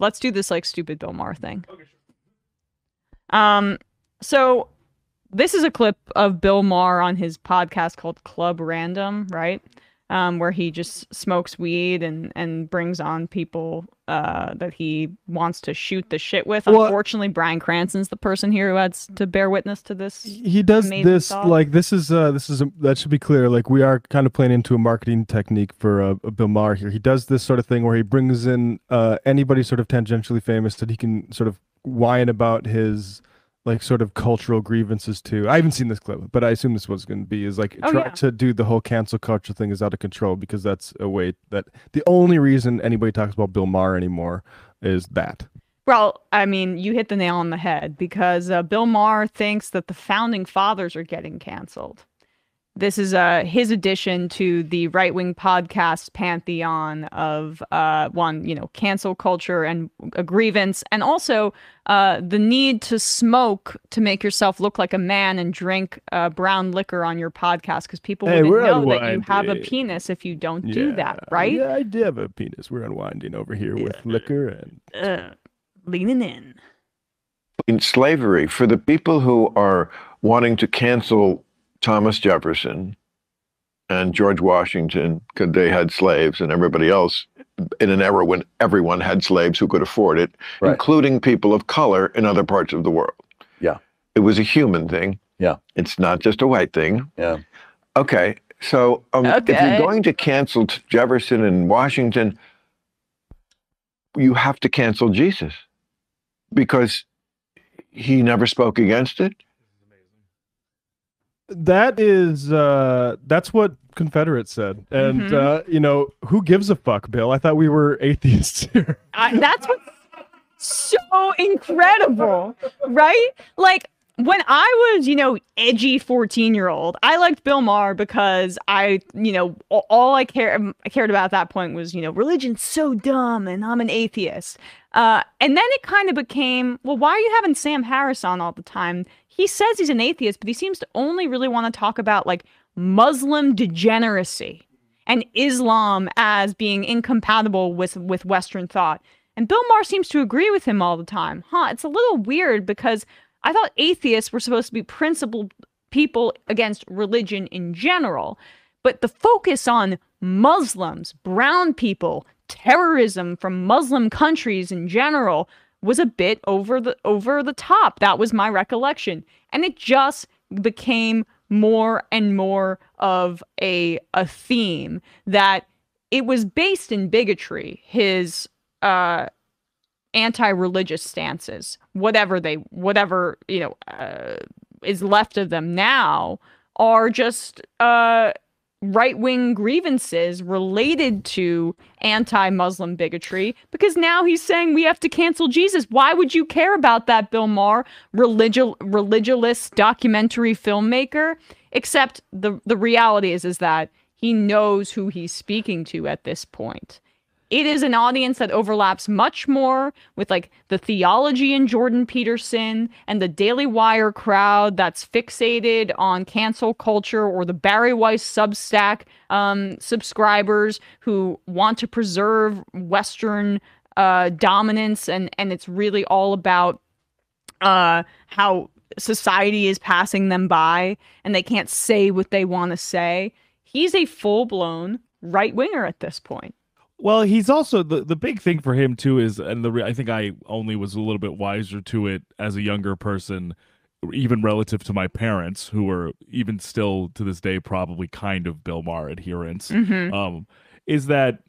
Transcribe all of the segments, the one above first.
let's do this like stupid Bill Maher thing. Okay, sure. So this is a clip of Bill Maher on his podcast called Club Random, right? Where he just smokes weed and brings on people that he wants to shoot the shit with. Well, unfortunately, Bryan Cranston's the person here who has to bear witness to this. He does this thought. Like this is that should be clear. Like we are kind of playing into a marketing technique for a Bill Maher here. He does this sort of thing where he brings in anybody sort of tangentially famous that he can sort of whine about his like sort of cultural grievances too. I haven't seen this clip, but I assume this was going to be is like try to do the whole cancel culture thing is out of control because that's a way that the only reason anybody talks about Bill Maher anymore is that. Well, I mean, you hit the nail on the head because Bill Maher thinks that the founding fathers are getting canceled. This is his addition to the right-wing podcast pantheon of cancel culture and a grievance, and also the need to smoke to make yourself look like a man and drink brown liquor on your podcast because people wouldn't know that you have a penis if you don't do that, right? Yeah, I do have a penis. We're unwinding over here with liquor and leaning in. In slavery, for the people who are wanting to cancel Thomas Jefferson and George Washington because they had slaves and everybody else in an era when everyone had slaves who could afford it, including people of color in other parts of the world. Yeah. It was a human thing. Yeah. It's not just a white thing. Yeah. Okay. So if you're going to cancel Jefferson and Washington, you have to cancel Jesus because he never spoke against it. That is that's what Confederates said, and who gives a fuck, Bill? I thought we were atheists here. That's what's so incredible, right? Like when I was, edgy 14-year-old, I liked Bill Maher because all I cared about at that point was, religion's so dumb and I'm an atheist. And then it kind of became, well, why are you having Sam Harris on all the time? He says he's an atheist, but he seems to only really want to talk about like Muslim degeneracy and Islam as being incompatible with Western thought. And Bill Maher seems to agree with him all the time. It's a little weird because I thought atheists were supposed to be principled people against religion in general. But the focus on Muslims, brown people, terrorism from Muslim countries in general was a bit over the top. That was my recollection. And it just became more and more of a theme that it was based in bigotry, his anti-religious stances, whatever is left of them now are just right-wing grievances related to anti-Muslim bigotry, because now he's saying we have to cancel Jesus. Why would you care about that, Bill Maher, religious documentary filmmaker? Except the reality is that he knows who he's speaking to at this point. It is an audience that overlaps much more with like the theology in Jordan Peterson and the Daily Wire crowd that's fixated on cancel culture, or the Barry Weiss Substack subscribers who want to preserve Western dominance, and it's really all about how society is passing them by and they can't say what they want to say. He's a full-blown right-winger at this point. Well, he's also the big thing for him too is, and I think I only was a little bit wiser to it as a younger person, even relative to my parents, who are even still to this day probably kind of Bill Maher adherents. Is that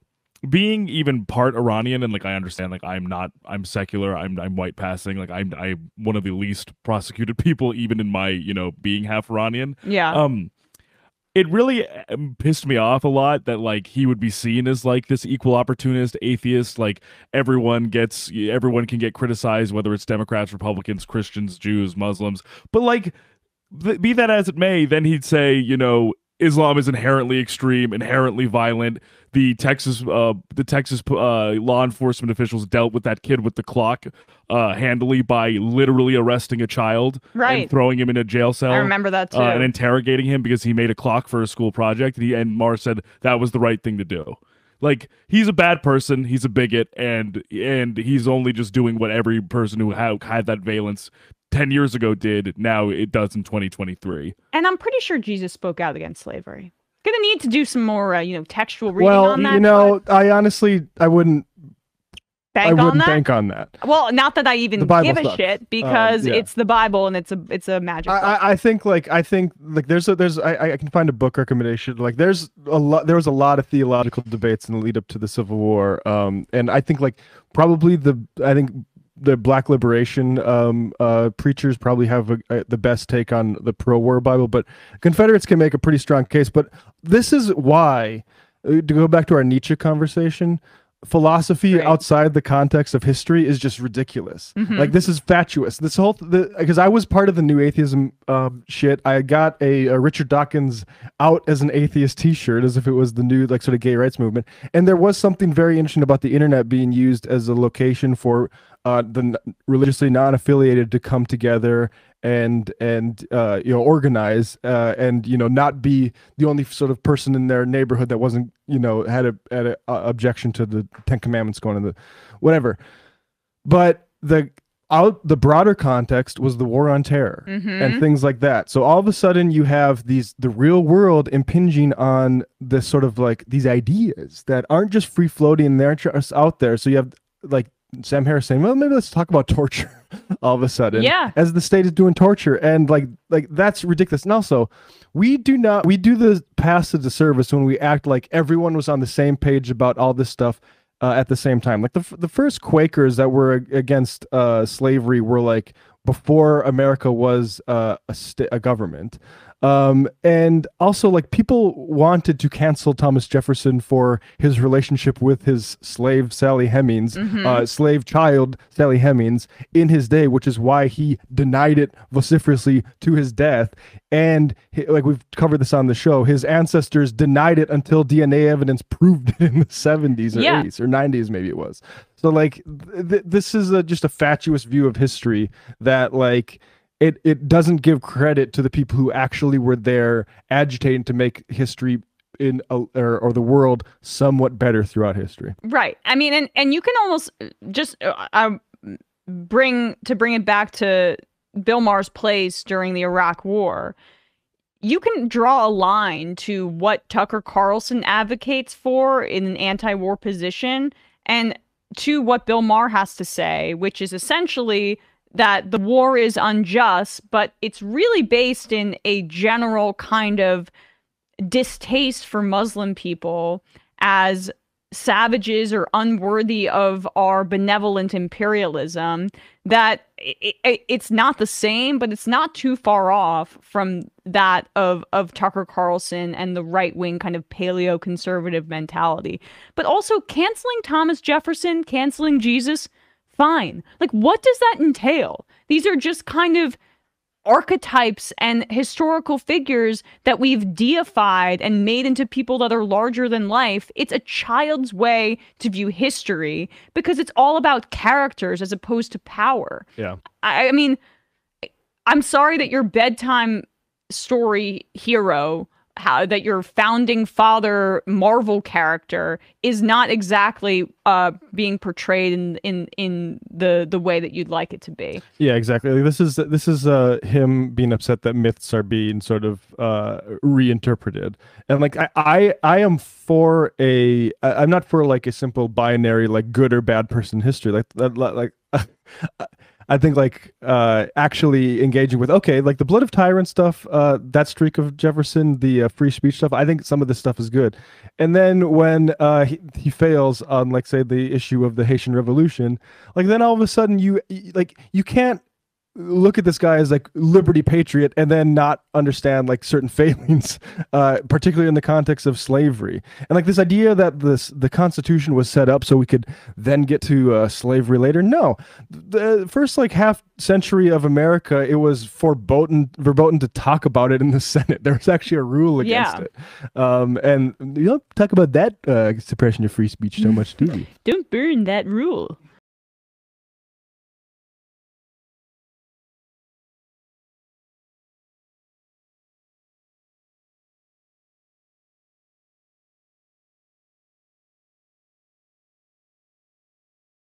being even part Iranian, and like I understand, like I'm secular, I'm white passing, like I'm one of the least prosecuted people even in my being half Iranian. Yeah. It really pissed me off a lot that like he would be seen as like this equal opportunist atheist, like everyone can get criticized, whether it's Democrats, Republicans, Christians, Jews, Muslims. But like, be that as it may, then he'd say, Islam is inherently extreme, inherently violent. The Texas law enforcement officials dealt with that kid with the clock handily by literally arresting a child and throwing him in a jail cell. I remember that too. And interrogating him because he made a clock for a school project. And Maher said that was the right thing to do. Like, he's a bad person, he's a bigot, and he's only just doing what every person who had that valence 10 years ago did. Now it does in 2023. And I'm pretty sure Jesus spoke out against slavery. Gonna need to do some more, textual reading on that. I wouldn't bank on that. Well, not that I even give a shit, because it's the Bible and it's a magic book. I think there's I can find a book recommendation. Like there was a lot of theological debates in the lead up to the Civil War. And I think probably the Black liberation preachers probably have the best take on the pro-war Bible, but Confederates can make a pretty strong case. But this is why, to go back to our Nietzsche conversation, philosophy outside the context of history is just ridiculous. Like, this is fatuous. This whole because I was part of the New Atheism shit. I got a Richard Dawkins out as an atheist T-shirt, as if it was the new sort of gay rights movement. And there was something very interesting about the internet being used as a location for the religiously non-affiliated to come together and organize and not be the only sort of person in their neighborhood that wasn't had a objection to the Ten Commandments going in the whatever. But the broader context was the war on terror and things like that. So all of a sudden you have the real world impinging on this sort of these ideas that aren't just free floating, they're just out there. So you have Sam Harris saying, well, maybe let's talk about torture all of a sudden, as the state is doing torture. And that's ridiculous. And also, we do the past a disservice when we act like everyone was on the same page about all this stuff at the same time. Like the first Quakers that were against slavery were before America was a government. And also people wanted to cancel Thomas Jefferson for his relationship with his slave Sally Hemings, slave child Sally Hemings in his day, which is why he denied it vociferously to his death. And we've covered this on the show, his ancestors denied it until DNA evidence proved it in the 70s or 80s or 90s, maybe it was. So this is just a fatuous view of history that it doesn't give credit to the people who actually were there agitating to make history or the world somewhat better throughout history. Right. I mean, and you can almost just bring it back to Bill Maher's place during the Iraq War. You can draw a line to what Tucker Carlson advocates for in an anti-war position and to what Bill Maher has to say, which is essentially that the war is unjust, but it's really based in a general kind of distaste for Muslim people as savages or unworthy of our benevolent imperialism, that it's not the same, but it's not too far off from that of Tucker Carlson and the right-wing kind of paleo-conservative mentality. But also canceling Thomas Jefferson, canceling Jesus, fine. What does that entail? These are just kind of archetypes and historical figures that we've deified and made into people that are larger than life. It's a child's way to view history because it's all about characters as opposed to power. Yeah. I mean, I'm sorry that your bedtime story hero, that your founding father Marvel character is not exactly being portrayed in the way that you'd like it to be. Yeah, exactly. This is him being upset that myths are being sort of reinterpreted, and I am for I'm not for a simple binary good or bad person history I think actually engaging with the blood of tyrant stuff, that streak of Jefferson, the free speech stuff. I think some of this stuff is good, and then when he fails on say the issue of the Haitian Revolution, then all of a sudden you can't look at this guy as liberty patriot and then not understand certain failings, particularly in the context of slavery. And this idea that the Constitution was set up so we could then get to slavery later. No, the first half century of America, it was verboten to talk about it in the Senate. There was actually a rule against it. And you don't talk about that suppression of free speech so much, do we? Don't burn that rule.